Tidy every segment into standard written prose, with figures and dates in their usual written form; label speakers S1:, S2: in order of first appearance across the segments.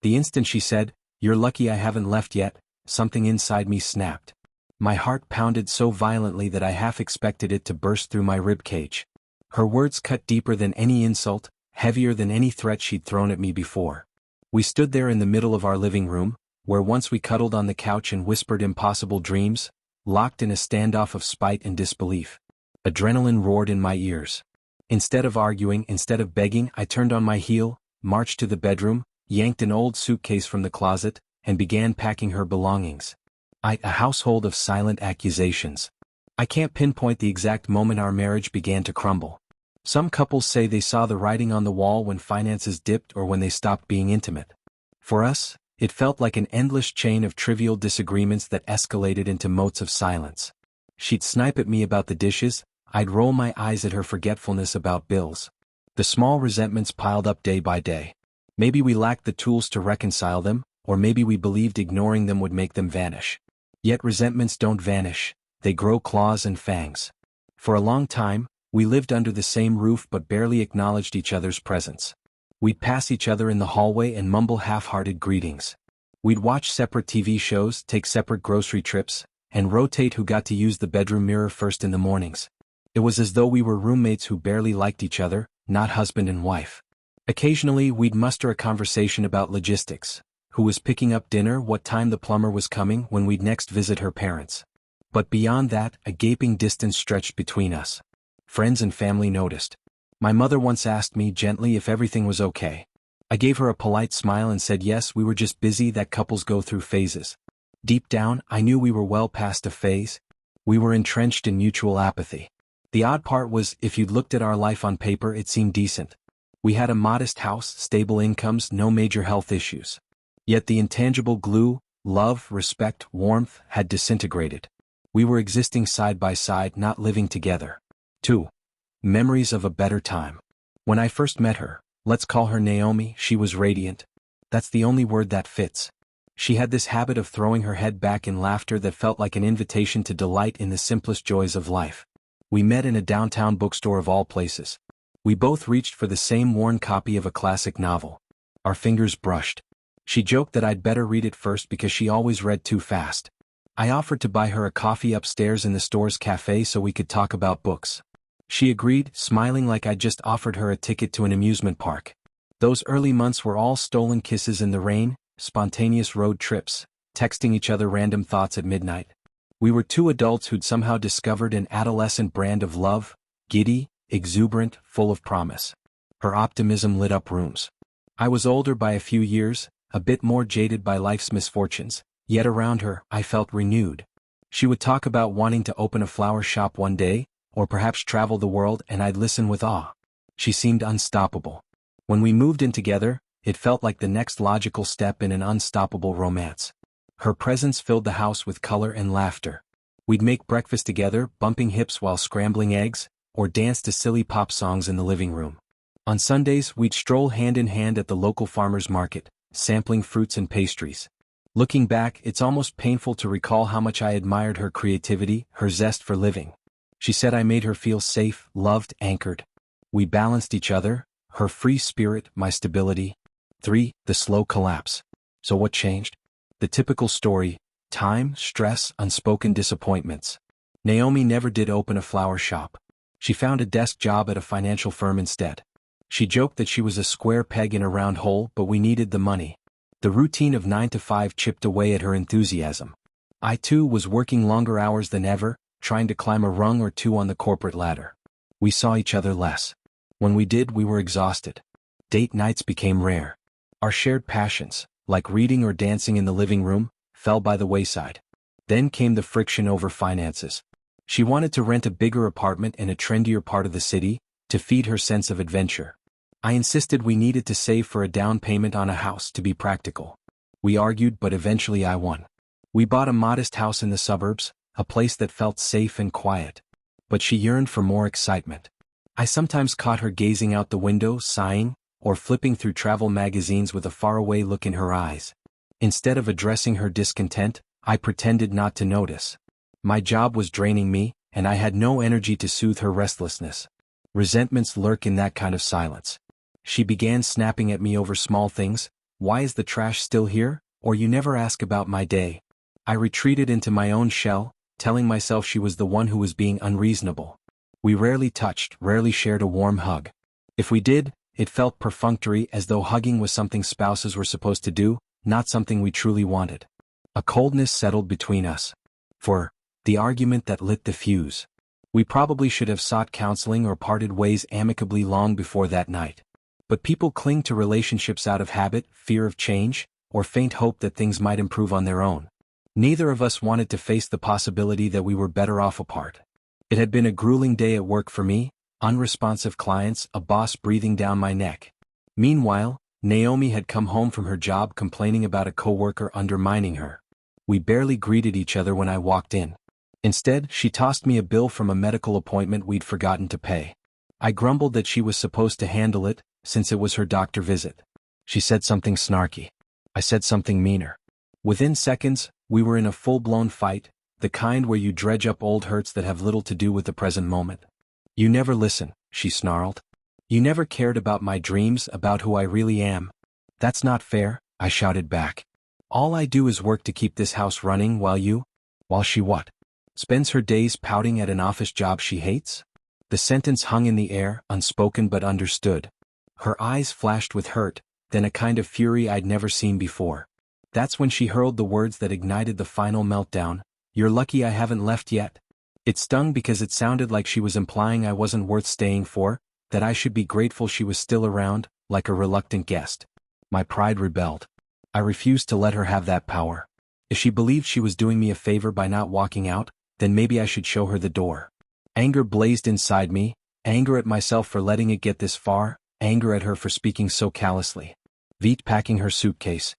S1: The instant she said, "You're lucky I haven't left yet," something inside me snapped. My heart pounded so violently that I half expected it to burst through my ribcage. Her words cut deeper than any insult, heavier than any threat she'd thrown at me before. We stood there in the middle of our living room, where once we cuddled on the couch and whispered impossible dreams, locked in a standoff of spite and disbelief. Adrenaline roared in my ears. Instead of arguing, instead of begging, I turned on my heel, marched to the bedroom, yanked an old suitcase from the closet, and began packing her belongings. A household of silent accusations. I can't pinpoint the exact moment our marriage began to crumble. Some couples say they saw the writing on the wall when finances dipped or when they stopped being intimate. For us, it felt like an endless chain of trivial disagreements that escalated into motes of silence. She'd snipe at me about the dishes, I'd roll my eyes at her forgetfulness about bills. The small resentments piled up day by day. Maybe we lacked the tools to reconcile them, or maybe we believed ignoring them would make them vanish. Yet resentments don't vanish, they grow claws and fangs. For a long time, we lived under the same roof but barely acknowledged each other's presence. We'd pass each other in the hallway and mumble half-hearted greetings. We'd watch separate TV shows, take separate grocery trips, and rotate who got to use the bedroom mirror first in the mornings. It was as though we were roommates who barely liked each other, not husband and wife. Occasionally, we'd muster a conversation about logistics. Who was picking up dinner, what time the plumber was coming, when we'd next visit her parents. But beyond that, a gaping distance stretched between us. Friends and family noticed. My mother once asked me gently if everything was okay. I gave her a polite smile and said yes, we were just busy, that couples go through phases. Deep down, I knew we were well past a phase. We were entrenched in mutual apathy. The odd part was, if you'd looked at our life on paper, it seemed decent. We had a modest house, stable incomes, no major health issues. Yet the intangible glue, love, respect, warmth, had disintegrated. We were existing side by side, not living together. 2. Memories of a better time. When I first met her, let's call her Naomi, she was radiant. That's the only word that fits. She had this habit of throwing her head back in laughter that felt like an invitation to delight in the simplest joys of life. We met in a downtown bookstore of all places. We both reached for the same worn copy of a classic novel. Our fingers brushed. She joked that I'd better read it first because she always read too fast. I offered to buy her a coffee upstairs in the store's cafe so we could talk about books. She agreed, smiling like I'd just offered her a ticket to an amusement park. Those early months were all stolen kisses in the rain, spontaneous road trips, texting each other random thoughts at midnight. We were two adults who'd somehow discovered an adolescent brand of love, giddy, exuberant, full of promise. Her optimism lit up rooms. I was older by a few years, a bit more jaded by life's misfortunes, yet around her, I felt renewed. She would talk about wanting to open a flower shop one day, or perhaps travel the world, and I'd listen with awe. She seemed unstoppable. When we moved in together, it felt like the next logical step in an unstoppable romance. Her presence filled the house with color and laughter. We'd make breakfast together, bumping hips while scrambling eggs, or dance to silly pop songs in the living room. On Sundays, we'd stroll hand in hand at the local farmer's market, sampling fruits and pastries. Looking back, it's almost painful to recall how much I admired her creativity, her zest for living. She said I made her feel safe, loved, anchored. We balanced each other, her free spirit, my stability. 3. The slow collapse. So what changed? The typical story: time, stress, unspoken disappointments. Naomi never did open a flower shop. She found a desk job at a financial firm instead. She joked that she was a square peg in a round hole, but we needed the money. The routine of 9 to 5 chipped away at her enthusiasm. I too was working longer hours than ever, trying to climb a rung or two on the corporate ladder. We saw each other less. When we did, we were exhausted. Date nights became rare. Our shared passions, like reading or dancing in the living room, fell by the wayside. Then came the friction over finances. She wanted to rent a bigger apartment in a trendier part of the city, to feed her sense of adventure. I insisted we needed to save for a down payment on a house to be practical. We argued, but eventually I won. We bought a modest house in the suburbs, a place that felt safe and quiet. But she yearned for more excitement. I sometimes caught her gazing out the window, sighing, or flipping through travel magazines with a faraway look in her eyes. Instead of addressing her discontent, I pretended not to notice. My job was draining me, and I had no energy to soothe her restlessness. Resentments lurk in that kind of silence. She began snapping at me over small things. Why is the trash still here? Or you never ask about my day. I retreated into my own shell, telling myself she was the one who was being unreasonable. We rarely touched, rarely shared a warm hug. If we did, it felt perfunctory, as though hugging was something spouses were supposed to do, not something we truly wanted. A coldness settled between us. For the argument that lit the fuse. We probably should have sought counseling or parted ways amicably long before that night. But people cling to relationships out of habit, fear of change, or faint hope that things might improve on their own. Neither of us wanted to face the possibility that we were better off apart. It had been a grueling day at work for me, unresponsive clients, a boss breathing down my neck. Meanwhile, Naomi had come home from her job complaining about a coworker undermining her. We barely greeted each other when I walked in. Instead, she tossed me a bill from a medical appointment we'd forgotten to pay. I grumbled that she was supposed to handle it, since it was her doctor visit. She said something snarky. I said something meaner. Within seconds, we were in a full-blown fight, the kind where you dredge up old hurts that have little to do with the present moment. You never listen, she snarled. You never cared about my dreams, about who I really am. That's not fair, I shouted back. All I do is work to keep this house running while she what? Spends her days pouting at an office job she hates? The sentence hung in the air, unspoken but understood. Her eyes flashed with hurt, then a kind of fury I'd never seen before. That's when she hurled the words that ignited the final meltdown. You're lucky I haven't left yet. It stung because it sounded like she was implying I wasn't worth staying for, that I should be grateful she was still around, like a reluctant guest. My pride rebelled. I refused to let her have that power. If she believed she was doing me a favor by not walking out, then maybe I should show her the door. Anger blazed inside me, anger at myself for letting it get this far, anger at her for speaking so callously. Veet packing her suitcase.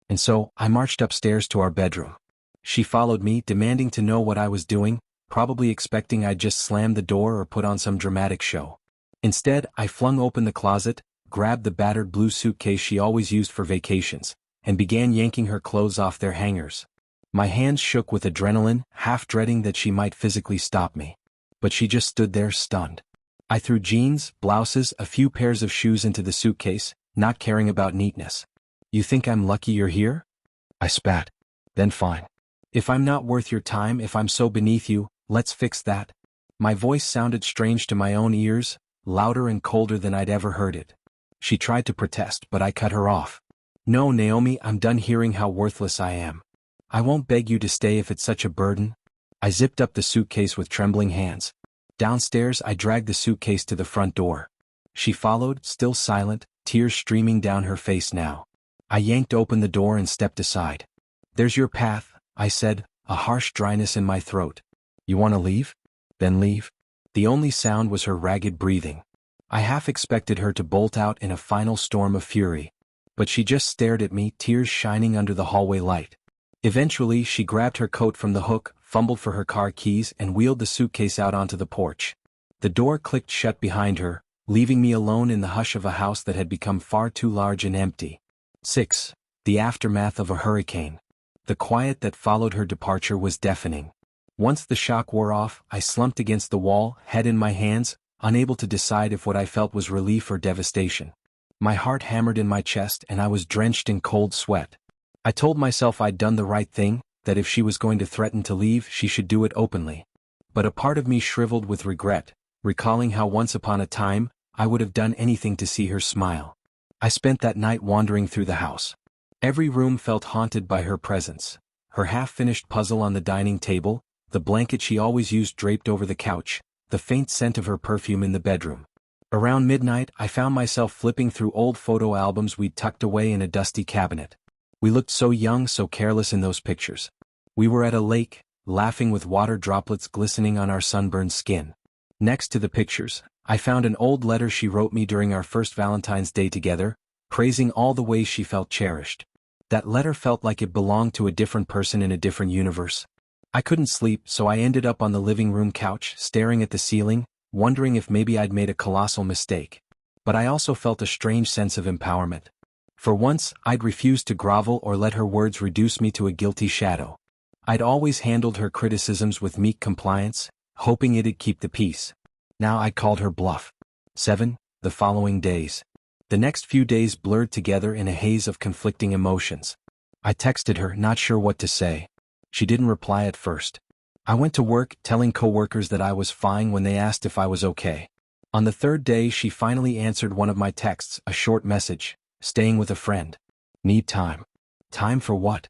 S1: And so, I marched upstairs to our bedroom. She followed me, demanding to know what I was doing, probably expecting I'd just slam the door or put on some dramatic show. Instead, I flung open the closet, grabbed the battered blue suitcase she always used for vacations, and began yanking her clothes off their hangers. My hands shook with adrenaline, half dreading that she might physically stop me. But she just stood there stunned. I threw jeans, blouses, a few pairs of shoes into the suitcase, not caring about neatness. You think I'm lucky you're here? I spat. Then fine. If I'm not worth your time, if I'm so beneath you, let's fix that. My voice sounded strange to my own ears, louder and colder than I'd ever heard it. She tried to protest, but I cut her off. No, Naomi, I'm done hearing how worthless I am. I won't beg you to stay if it's such a burden. I zipped up the suitcase with trembling hands. Downstairs, I dragged the suitcase to the front door. She followed, still silent, tears streaming down her face now. I yanked open the door and stepped aside. There's your path, I said, a harsh dryness in my throat. You want to leave? Then leave. The only sound was her ragged breathing. I half expected her to bolt out in a final storm of fury. But she just stared at me, tears shining under the hallway light. Eventually, she grabbed her coat from the hook, fumbled for her car keys, and wheeled the suitcase out onto the porch. The door clicked shut behind her, leaving me alone in the hush of a house that had become far too large and empty. 6. The aftermath of a hurricane. The quiet that followed her departure was deafening. Once the shock wore off, I slumped against the wall, head in my hands, unable to decide if what I felt was relief or devastation. My heart hammered in my chest and I was drenched in cold sweat. I told myself I'd done the right thing, that if she was going to threaten to leave, she should do it openly. But a part of me shriveled with regret, recalling how once upon a time, I would have done anything to see her smile. I spent that night wandering through the house. Every room felt haunted by her presence. Her half-finished puzzle on the dining table, the blanket she always used draped over the couch, the faint scent of her perfume in the bedroom. Around midnight, I found myself flipping through old photo albums we'd tucked away in a dusty cabinet. We looked so young, so careless in those pictures. We were at a lake, laughing with water droplets glistening on our sunburned skin. Next to the pictures, I found an old letter she wrote me during our first Valentine's Day together, praising all the ways she felt cherished. That letter felt like it belonged to a different person in a different universe. I couldn't sleep, so I ended up on the living room couch, staring at the ceiling, wondering if maybe I'd made a colossal mistake. But I also felt a strange sense of empowerment. For once, I'd refused to grovel or let her words reduce me to a guilty shadow. I'd always handled her criticisms with meek compliance, hoping it'd keep the peace. Now I called her bluff. 7. The following days. The next few days blurred together in a haze of conflicting emotions. I texted her, not sure what to say. She didn't reply at first. I went to work, telling coworkers that I was fine when they asked if I was okay. On the third day, she finally answered one of my texts, a short message: staying with a friend. Need time. Time for what?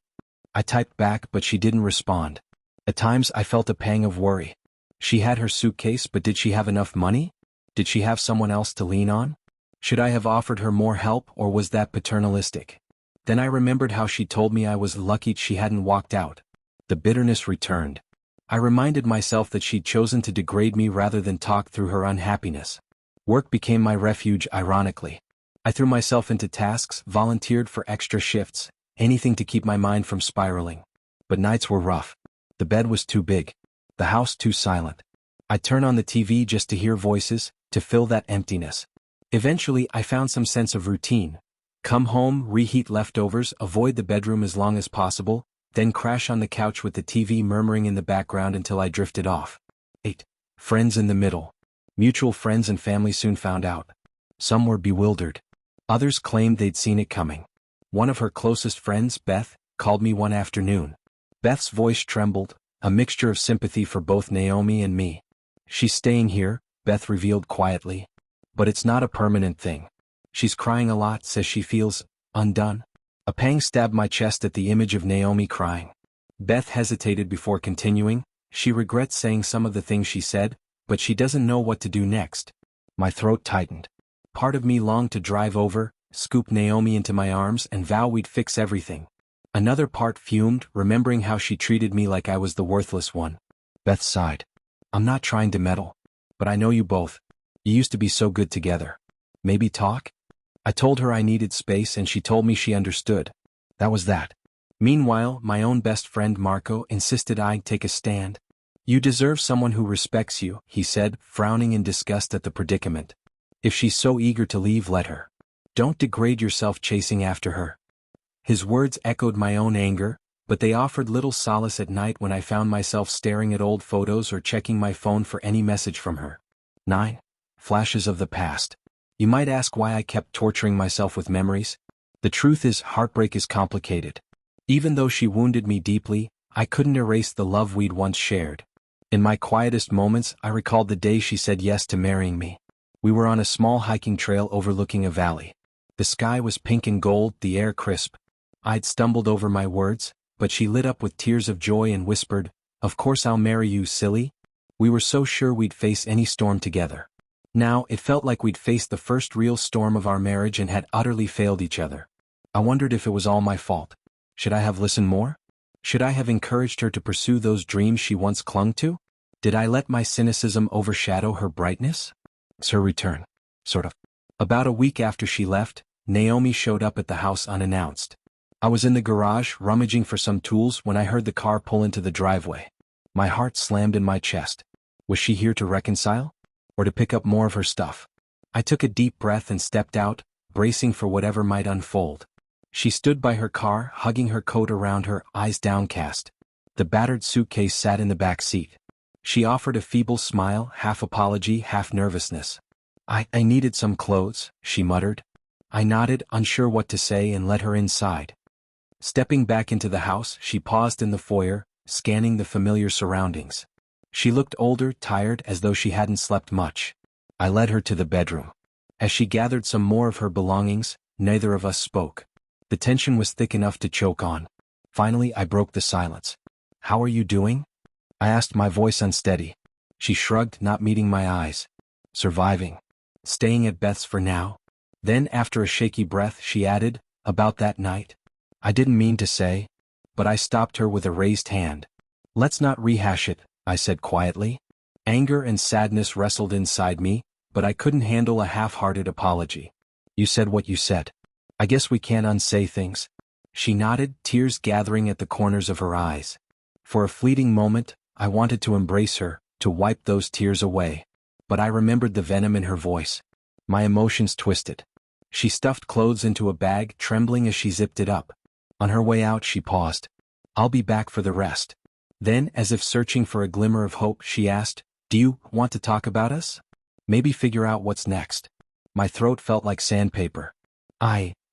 S1: I typed back, but she didn't respond. At times I felt a pang of worry. She had her suitcase, but did she have enough money? Did she have someone else to lean on? Should I have offered her more help, or was that paternalistic? Then I remembered how she told me I was lucky she hadn't walked out. The bitterness returned. I reminded myself that she'd chosen to degrade me rather than talk through her unhappiness. Work became my refuge, ironically. I threw myself into tasks, volunteered for extra shifts, anything to keep my mind from spiraling. But nights were rough. The bed was too big. The house too silent. I'd turn on the TV just to hear voices, to fill that emptiness. Eventually, I found some sense of routine. Come home, reheat leftovers, avoid the bedroom as long as possible, then crash on the couch with the TV murmuring in the background until I drifted off. 8. Friends in the middle. Mutual friends and family soon found out. Some were bewildered. Others claimed they'd seen it coming. One of her closest friends, Beth, called me one afternoon. Beth's voice trembled, a mixture of sympathy for both Naomi and me. She's staying here, Beth revealed quietly. But it's not a permanent thing. She's crying a lot, says she feels undone. A pang stabbed my chest at the image of Naomi crying. Beth hesitated before continuing. She regrets saying some of the things she said, but she doesn't know what to do next. My throat tightened. Part of me longed to drive over, scoop Naomi into my arms and vow we'd fix everything. Another part fumed, remembering how she treated me like I was the worthless one. Beth sighed. I'm not trying to meddle. But I know you both. You used to be so good together. Maybe talk? I told her I needed space and she told me she understood. That was that. Meanwhile, my own best friend Marco insisted I take a stand. You deserve someone who respects you, he said, frowning in disgust at the predicament. If she's so eager to leave, let her. Don't degrade yourself chasing after her. His words echoed my own anger, but they offered little solace at night when I found myself staring at old photos or checking my phone for any message from her. 9. Flashes of the past. You might ask why I kept torturing myself with memories. The truth is, heartbreak is complicated. Even though she wounded me deeply, I couldn't erase the love we'd once shared. In my quietest moments, I recalled the day she said yes to marrying me. We were on a small hiking trail overlooking a valley. The sky was pink and gold, the air crisp. I'd stumbled over my words, but she lit up with tears of joy and whispered, "Of course I'll marry you, silly." We were so sure we'd face any storm together. Now, it felt like we'd faced the first real storm of our marriage and had utterly failed each other. I wondered if it was all my fault. Should I have listened more? Should I have encouraged her to pursue those dreams she once clung to? Did I let my cynicism overshadow her brightness? It's her return. Sort of. About a week after she left, Naomi showed up at the house unannounced. I was in the garage, rummaging for some tools, when I heard the car pull into the driveway. My heart slammed in my chest. Was she here to reconcile? Or to pick up more of her stuff? I took a deep breath and stepped out, bracing for whatever might unfold. She stood by her car, hugging her coat around her, eyes downcast. The battered suitcase sat in the back seat. She offered a feeble smile, half apology, half nervousness. I needed some clothes," she muttered. I nodded, unsure what to say, and let her inside. Stepping back into the house, she paused in the foyer, scanning the familiar surroundings. She looked older, tired, as though she hadn't slept much. I led her to the bedroom. As she gathered some more of her belongings, neither of us spoke. The tension was thick enough to choke on. Finally, I broke the silence. "How are you doing?" I asked, my voice unsteady. She shrugged, not meeting my eyes. "Surviving. Staying at Beth's for now." Then, after a shaky breath, she added, "About that night. I didn't mean to say." But I stopped her with a raised hand. "Let's not rehash it," I said quietly. Anger and sadness wrestled inside me, but I couldn't handle a half-hearted apology. "You said what you said. I guess we can't unsay things." She nodded, tears gathering at the corners of her eyes. For a fleeting moment, I wanted to embrace her, to wipe those tears away. But I remembered the venom in her voice. My emotions twisted. She stuffed clothes into a bag, trembling as she zipped it up. On her way out, she paused. "I'll be back for the rest." Then, as if searching for a glimmer of hope, she asked, "Do you want to talk about us? Maybe figure out what's next?" My throat felt like sandpaper.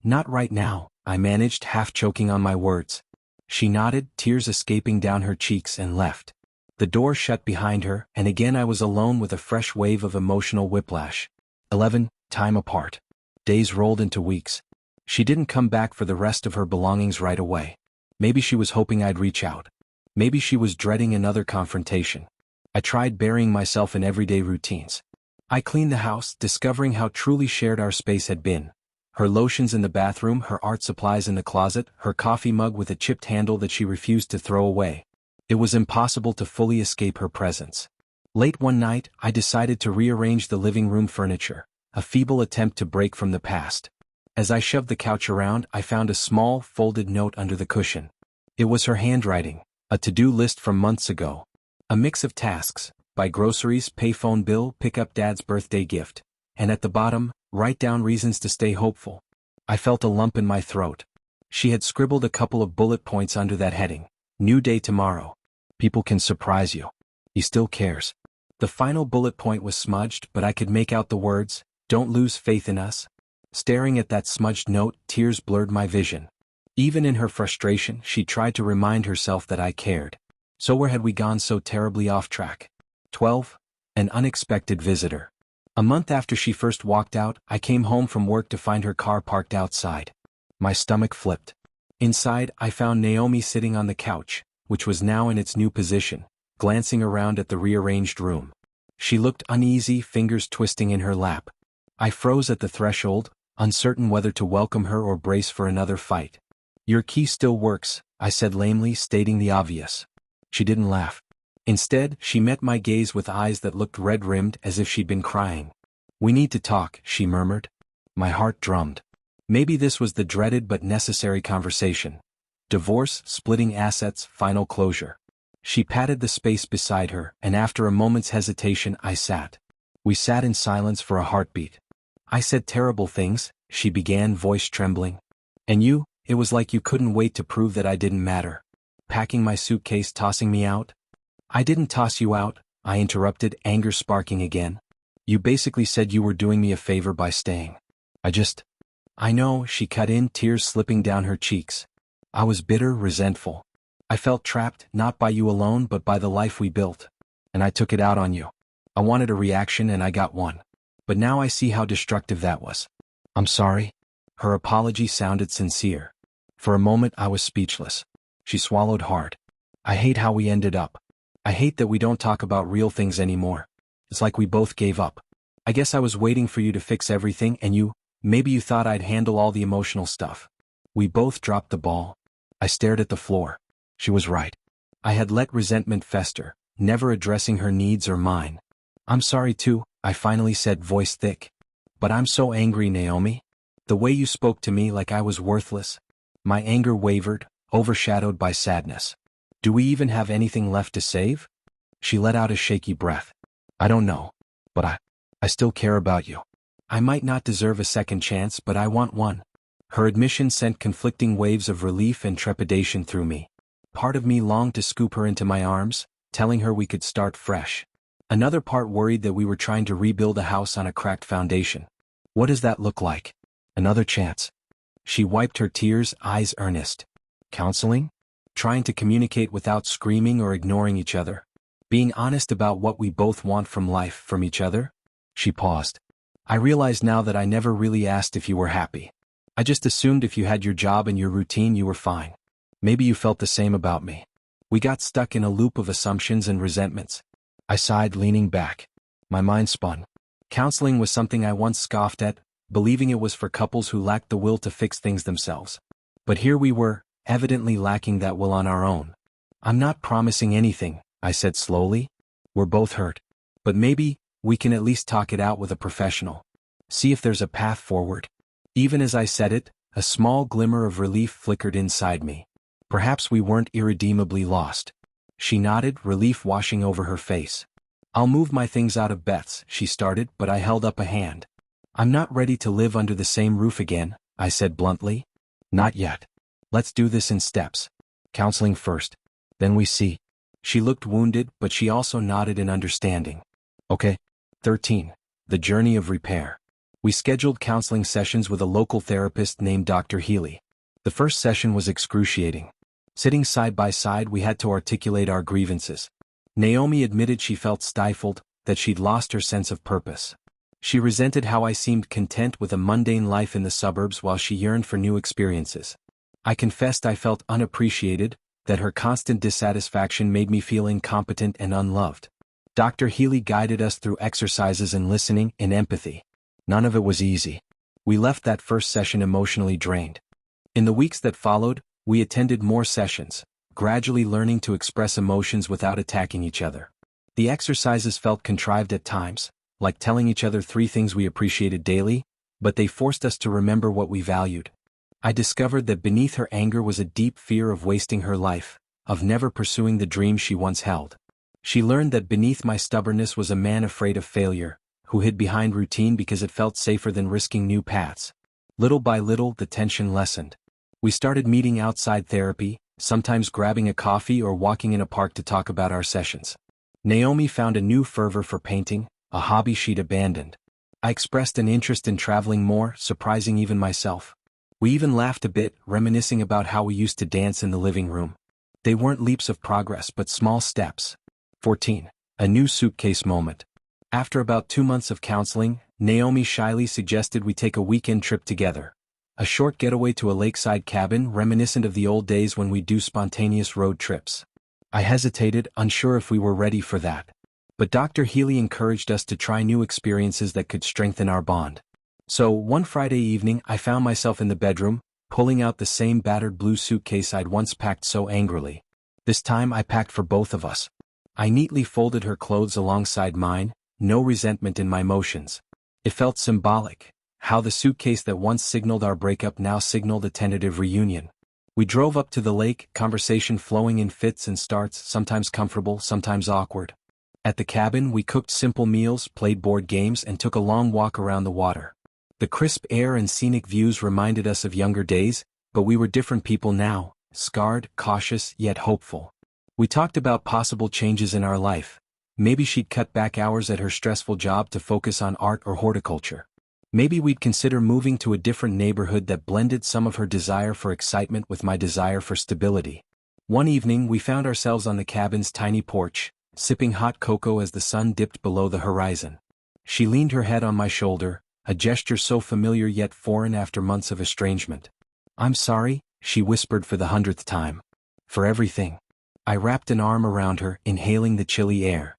S1: Not right now, I managed, half choking on my words. She nodded, tears escaping down her cheeks, and left. The door shut behind her, and again I was alone with a fresh wave of emotional whiplash. 11. Time apart. Days rolled into weeks. She didn't come back for the rest of her belongings right away. Maybe she was hoping I'd reach out. Maybe she was dreading another confrontation. I tried burying myself in everyday routines. I cleaned the house, discovering how truly shared our space had been. Her lotions in the bathroom, her art supplies in the closet, her coffee mug with a chipped handle that she refused to throw away. It was impossible to fully escape her presence. Late one night, I decided to rearrange the living room furniture, a feeble attempt to break from the past. As I shoved the couch around, I found a small, folded note under the cushion. It was her handwriting, a to-do list from months ago. A mix of tasks: buy groceries, pay phone bill, pick up Dad's birthday gift. And at the bottom, write down reasons to stay hopeful. I felt a lump in my throat. She had scribbled a couple of bullet points under that heading. New day tomorrow. People can surprise you. He still cares. The final bullet point was smudged, but I could make out the words, "Don't lose faith in us." Staring at that smudged note, tears blurred my vision. Even in her frustration, she tried to remind herself that I cared. So where had we gone so terribly off track? 12. An unexpected visitor. A month after she first walked out, I came home from work to find her car parked outside. My stomach flipped. Inside, I found Naomi sitting on the couch, which was now in its new position, glancing around at the rearranged room. She looked uneasy, fingers twisting in her lap. I froze at the threshold, uncertain whether to welcome her or brace for another fight. "Your key still works," I said lamely, stating the obvious. She didn't laugh. Instead, she met my gaze with eyes that looked red-rimmed, as if she'd been crying. "We need to talk," she murmured. My heart drummed. Maybe this was the dreaded but necessary conversation. Divorce, splitting assets, final closure. She patted the space beside her, and after a moment's hesitation, I sat. We sat in silence for a heartbeat. "I said terrible things," she began, voice trembling. "And you, it was like you couldn't wait to prove that I didn't matter. Packing my suitcase, tossing me out." "I didn't toss you out," I interrupted, anger sparking again. "You basically said you were doing me a favor by staying. I know," she cut in, tears slipping down her cheeks. I was bitter, resentful. I felt trapped, not by you alone but by the life we built. And I took it out on you. I wanted a reaction and I got one. But now I see how destructive that was. "I'm sorry." Her apology sounded sincere. For a moment I was speechless. She swallowed hard. "I hate how we ended up. I hate that we don't talk about real things anymore. It's like we both gave up. I guess I was waiting for you to fix everything and maybe you thought I'd handle all the emotional stuff. We both dropped the ball." I stared at the floor. She was right. I had let resentment fester, never addressing her needs or mine. "I'm sorry too," I finally said, voice thick. "But I'm so angry, Naomi. The way you spoke to me like I was worthless." My anger wavered, overshadowed by sadness. "Do we even have anything left to save?" She let out a shaky breath. "I don't know. But I still care about you. I might not deserve a second chance, but I want one." Her admission sent conflicting waves of relief and trepidation through me. Part of me longed to scoop her into my arms, telling her we could start fresh. Another part worried that we were trying to rebuild a house on a cracked foundation. "What does that look like? Another chance?" She wiped her tears, eyes earnest. "Counseling? Trying to communicate without screaming or ignoring each other? Being honest about what we both want from life, from each other?" She paused. "I realize now that I never really asked if you were happy. I just assumed if you had your job and your routine you were fine. Maybe you felt the same about me. We got stuck in a loop of assumptions and resentments." I sighed, leaning back. My mind spun. Counseling was something I once scoffed at, believing it was for couples who lacked the will to fix things themselves. But here we were, evidently lacking that will on our own. "I'm not promising anything," I said slowly. "We're both hurt. But maybe we can at least talk it out with a professional. See if there's a path forward." Even as I said it, a small glimmer of relief flickered inside me. Perhaps we weren't irredeemably lost. She nodded, relief washing over her face. "I'll move my things out of Beth's," she started, but I held up a hand. "I'm not ready to live under the same roof again," I said bluntly. "Not yet. Let's do this in steps. Counseling first. Then we see." She looked wounded, but she also nodded in understanding. "Okay." 13. The journey of repair. We scheduled counseling sessions with a local therapist named Dr. Healy. The first session was excruciating. Sitting side by side, we had to articulate our grievances. Naomi admitted she felt stifled, that she'd lost her sense of purpose. She resented how I seemed content with a mundane life in the suburbs while she yearned for new experiences. I confessed I felt unappreciated, that her constant dissatisfaction made me feel incompetent and unloved. Dr. Healy guided us through exercises in listening and empathy. None of it was easy. We left that first session emotionally drained. In the weeks that followed, we attended more sessions, gradually learning to express emotions without attacking each other. The exercises felt contrived at times, like telling each other 3 things we appreciated daily, but they forced us to remember what we valued. I discovered that beneath her anger was a deep fear of wasting her life, of never pursuing the dream she once held. She learned that beneath my stubbornness was a man afraid of failure, who hid behind routine because it felt safer than risking new paths. Little by little, the tension lessened. We started meeting outside therapy, sometimes grabbing a coffee or walking in a park to talk about our sessions. Naomi found a new fervor for painting, a hobby she'd abandoned. I expressed an interest in traveling more, surprising even myself. We even laughed a bit, reminiscing about how we used to dance in the living room. They weren't leaps of progress but small steps. 14. A new suitcase moment. After about 2 months of counseling, Naomi shyly suggested we take a weekend trip together. A short getaway to a lakeside cabin reminiscent of the old days when we'd do spontaneous road trips. I hesitated, unsure if we were ready for that. But Dr. Healy encouraged us to try new experiences that could strengthen our bond. So, one Friday evening I found myself in the bedroom, pulling out the same battered blue suitcase I'd once packed so angrily. This time I packed for both of us. I neatly folded her clothes alongside mine, no resentment in my motions. It felt symbolic, how the suitcase that once signaled our breakup now signaled a tentative reunion. We drove up to the lake, conversation flowing in fits and starts, sometimes comfortable, sometimes awkward. At the cabin we cooked simple meals, played board games and took a long walk around the water. The crisp air and scenic views reminded us of younger days, but we were different people now, scarred, cautious, yet hopeful. We talked about possible changes in our life. Maybe she'd cut back hours at her stressful job to focus on art or horticulture. Maybe we'd consider moving to a different neighborhood that blended some of her desire for excitement with my desire for stability. One evening we found ourselves on the cabin's tiny porch, sipping hot cocoa as the sun dipped below the horizon. She leaned her head on my shoulder, a gesture so familiar yet foreign after months of estrangement. "I'm sorry," she whispered for the 100th time. "For everything." I wrapped an arm around her, inhaling the chilly air.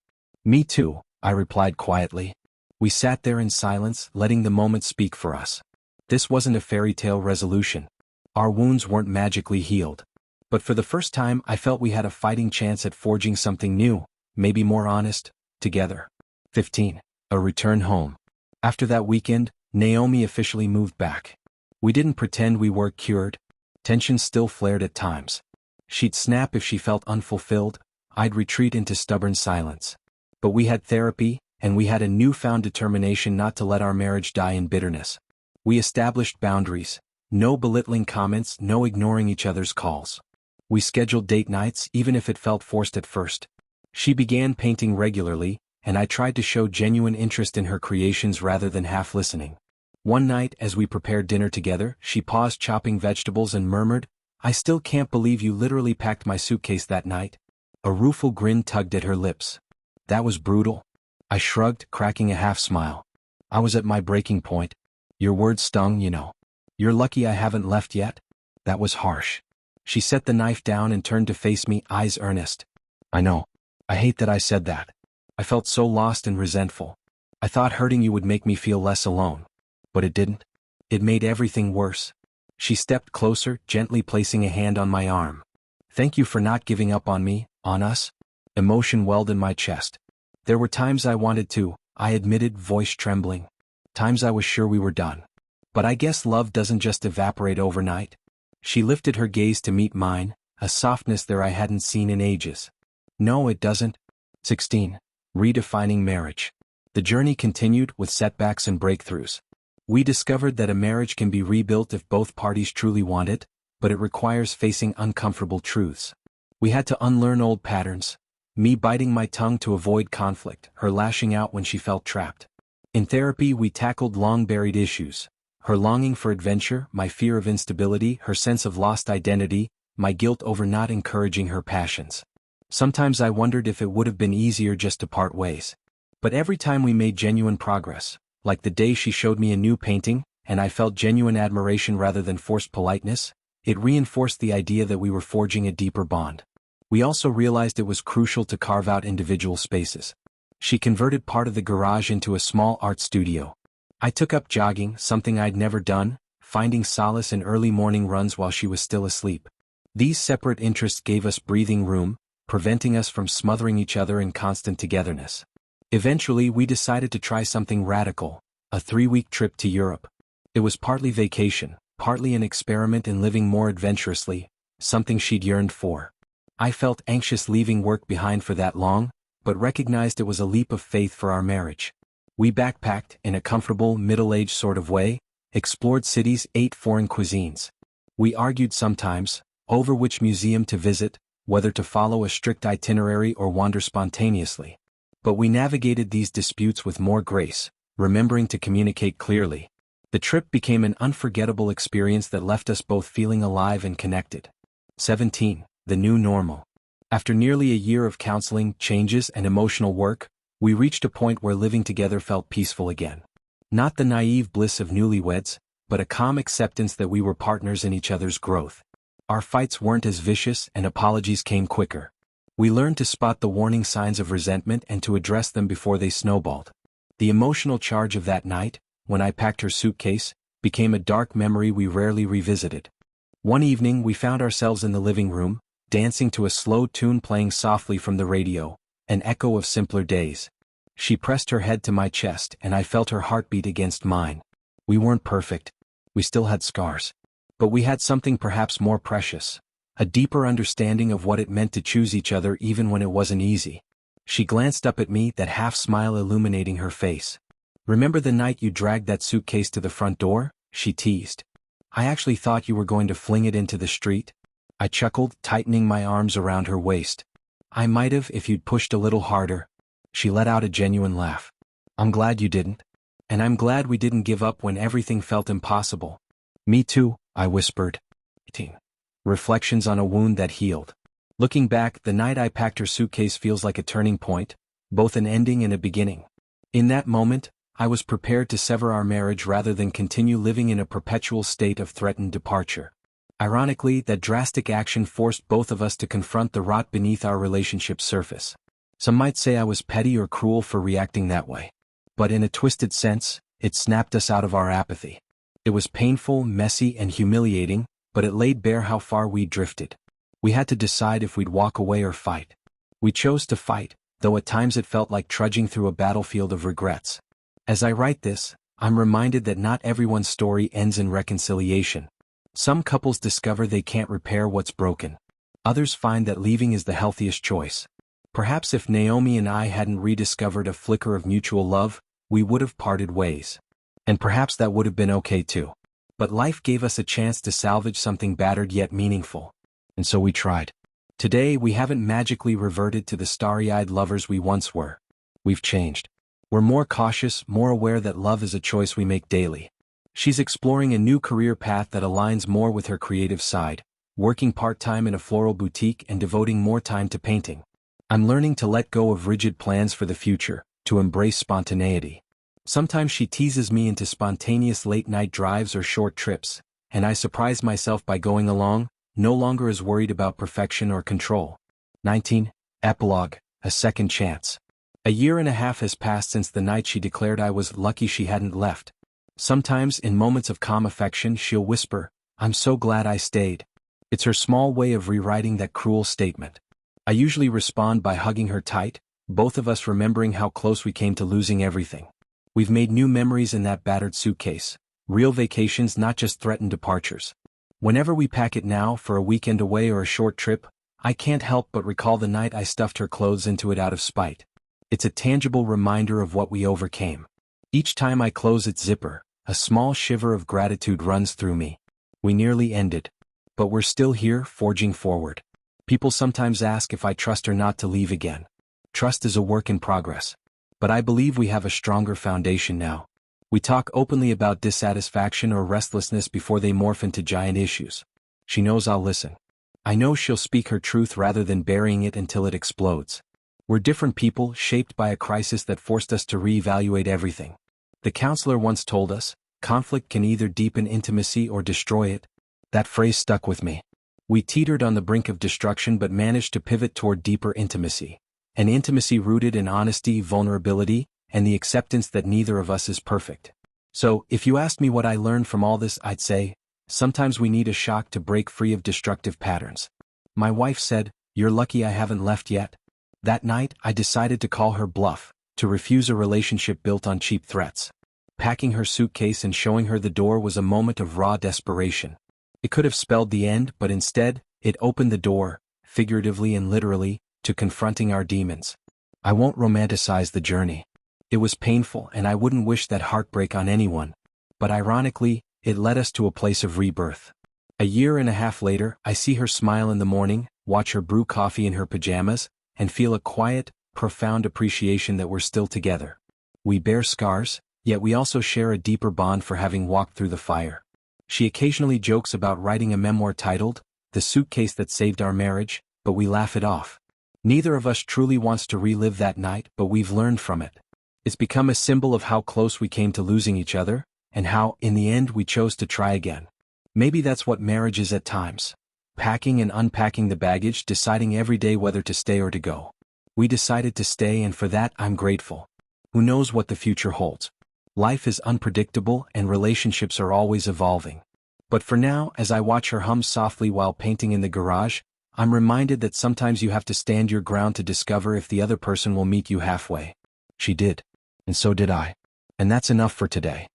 S1: "Me too," I replied quietly. We sat there in silence, letting the moment speak for us. This wasn't a fairy tale resolution. Our wounds weren't magically healed. But for the first time I felt we had a fighting chance at forging something new, maybe more honest, together. 15. A return home. After that weekend, Naomi officially moved back. We didn't pretend we were cured. Tension still flared at times. She'd snap if she felt unfulfilled, I'd retreat into stubborn silence. But we had therapy, and we had a newfound determination not to let our marriage die in bitterness. We established boundaries. No belittling comments, no ignoring each other's calls. We scheduled date nights, even if it felt forced at first. She began painting regularly, and I tried to show genuine interest in her creations rather than half listening. One night, as we prepared dinner together, she paused chopping vegetables and murmured, "I still can't believe you literally packed my suitcase that night." A rueful grin tugged at her lips. "That was brutal." I shrugged, cracking a half smile. "I was at my breaking point. Your words stung, you know. You're lucky I haven't left yet." That was harsh. She set the knife down and turned to face me, eyes earnest. "I know. I hate that I said that. I felt so lost and resentful. I thought hurting you would make me feel less alone. But it didn't. It made everything worse." She stepped closer, gently placing a hand on my arm. "Thank you for not giving up on me, on us." Emotion welled in my chest. "There were times I wanted to," I admitted, voice trembling. "Times I was sure we were done. But I guess love doesn't just evaporate overnight." She lifted her gaze to meet mine, a softness there I hadn't seen in ages. "No, it doesn't." 16. Redefining marriage. The journey continued, with setbacks and breakthroughs. We discovered that a marriage can be rebuilt if both parties truly want it, but it requires facing uncomfortable truths. We had to unlearn old patterns. Me biting my tongue to avoid conflict, her lashing out when she felt trapped. In therapy, we tackled long-buried issues. Her longing for adventure, my fear of instability, her sense of lost identity, my guilt over not encouraging her passions. Sometimes I wondered if it would have been easier just to part ways. But every time we made genuine progress, like the day she showed me a new painting, and I felt genuine admiration rather than forced politeness, it reinforced the idea that we were forging a deeper bond. We also realized it was crucial to carve out individual spaces. She converted part of the garage into a small art studio. I took up jogging, something I'd never done, finding solace in early morning runs while she was still asleep. These separate interests gave us breathing room, preventing us from smothering each other in constant togetherness. Eventually, we decided to try something radical, a 3-week trip to Europe. It was partly vacation, partly an experiment in living more adventurously, something she'd yearned for. I felt anxious leaving work behind for that long, but recognized it was a leap of faith for our marriage. We backpacked, in a comfortable, middle-aged sort of way, explored cities, ate foreign cuisines. We argued sometimes, over which museum to visit, whether to follow a strict itinerary or wander spontaneously. But we navigated these disputes with more grace, remembering to communicate clearly. The trip became an unforgettable experience that left us both feeling alive and connected. 17. The new normal. After nearly a year of counseling, changes, and emotional work, we reached a point where living together felt peaceful again. Not the naive bliss of newlyweds, but a calm acceptance that we were partners in each other's growth. Our fights weren't as vicious and apologies came quicker. We learned to spot the warning signs of resentment and to address them before they snowballed. The emotional charge of that night, when I packed her suitcase, became a dark memory we rarely revisited. One evening we found ourselves in the living room, dancing to a slow tune playing softly from the radio, an echo of simpler days. She pressed her head to my chest and I felt her heartbeat against mine. We weren't perfect. We still had scars. But we had something perhaps more precious, a deeper understanding of what it meant to choose each other even when it wasn't easy. She glanced up at me, that half-smile illuminating her face. "Remember the night you dragged that suitcase to the front door?" she teased. "I actually thought you were going to fling it into the street." I chuckled, tightening my arms around her waist. "I might have if you'd pushed a little harder." She let out a genuine laugh. "I'm glad you didn't. And I'm glad we didn't give up when everything felt impossible." "Me too," I whispered. 18. Reflections on a wound that healed. Looking back, the night I packed her suitcase feels like a turning point, both an ending and a beginning. In that moment, I was prepared to sever our marriage rather than continue living in a perpetual state of threatened departure. Ironically, that drastic action forced both of us to confront the rot beneath our relationship's surface. Some might say I was petty or cruel for reacting that way. But in a twisted sense, it snapped us out of our apathy. It was painful, messy, and humiliating, but it laid bare how far we'd drifted. We had to decide if we'd walk away or fight. We chose to fight, though at times it felt like trudging through a battlefield of regrets. As I write this, I'm reminded that not everyone's story ends in reconciliation. Some couples discover they can't repair what's broken. Others find that leaving is the healthiest choice. Perhaps if Naomi and I hadn't rediscovered a flicker of mutual love, we would have parted ways. And perhaps that would have been okay too. But life gave us a chance to salvage something battered yet meaningful. And so we tried. Today we haven't magically reverted to the starry-eyed lovers we once were. We've changed. We're more cautious, more aware that love is a choice we make daily. She's exploring a new career path that aligns more with her creative side, working part-time in a floral boutique and devoting more time to painting. I'm learning to let go of rigid plans for the future, to embrace spontaneity. Sometimes she teases me into spontaneous late-night drives or short trips, and I surprise myself by going along, no longer as worried about perfection or control. 19. Epilogue, a second chance. A year and a half has passed since the night she declared I was lucky she hadn't left. Sometimes, in moments of calm affection, she'll whisper, "I'm so glad I stayed." It's her small way of rewriting that cruel statement. I usually respond by hugging her tight, both of us remembering how close we came to losing everything. We've made new memories in that battered suitcase, real vacations, not just threatened departures. Whenever we pack it now for a weekend away or a short trip, I can't help but recall the night I stuffed her clothes into it out of spite. It's a tangible reminder of what we overcame. Each time I close its zipper, a small shiver of gratitude runs through me. We nearly ended. But we're still here, forging forward. People sometimes ask if I trust her not to leave again. Trust is a work in progress. But I believe we have a stronger foundation now. We talk openly about dissatisfaction or restlessness before they morph into giant issues. She knows I'll listen. I know she'll speak her truth rather than burying it until it explodes. We're different people, shaped by a crisis that forced us to reevaluate everything. The counselor once told us, conflict can either deepen intimacy or destroy it. That phrase stuck with me. We teetered on the brink of destruction but managed to pivot toward deeper intimacy. An intimacy rooted in honesty, vulnerability, and the acceptance that neither of us is perfect. So, if you asked me what I learned from all this, I'd say, sometimes we need a shock to break free of destructive patterns. My wife said, "You're lucky I haven't left yet." That night, I decided to call her bluff, to refuse a relationship built on cheap threats. Packing her suitcase and showing her the door was a moment of raw desperation. It could have spelled the end, but instead, it opened the door, figuratively and literally, to confronting our demons. I won't romanticize the journey. It was painful and I wouldn't wish that heartbreak on anyone. But ironically, it led us to a place of rebirth. A year and a half later, I see her smile in the morning, watch her brew coffee in her pajamas, and feel a quiet, profound appreciation that we're still together. We bear scars, yet we also share a deeper bond for having walked through the fire. She occasionally jokes about writing a memoir titled, "The Suitcase That Saved Our Marriage," but we laugh it off. Neither of us truly wants to relive that night, but we've learned from it. It's become a symbol of how close we came to losing each other, and how, in the end, we chose to try again. Maybe that's what marriage is at times. Packing and unpacking the baggage, deciding every day whether to stay or to go. We decided to stay, and for that I'm grateful. Who knows what the future holds? Life is unpredictable and relationships are always evolving. But for now, as I watch her hum softly while painting in the garage, I'm reminded that sometimes you have to stand your ground to discover if the other person will meet you halfway. She did. And so did I. And that's enough for today.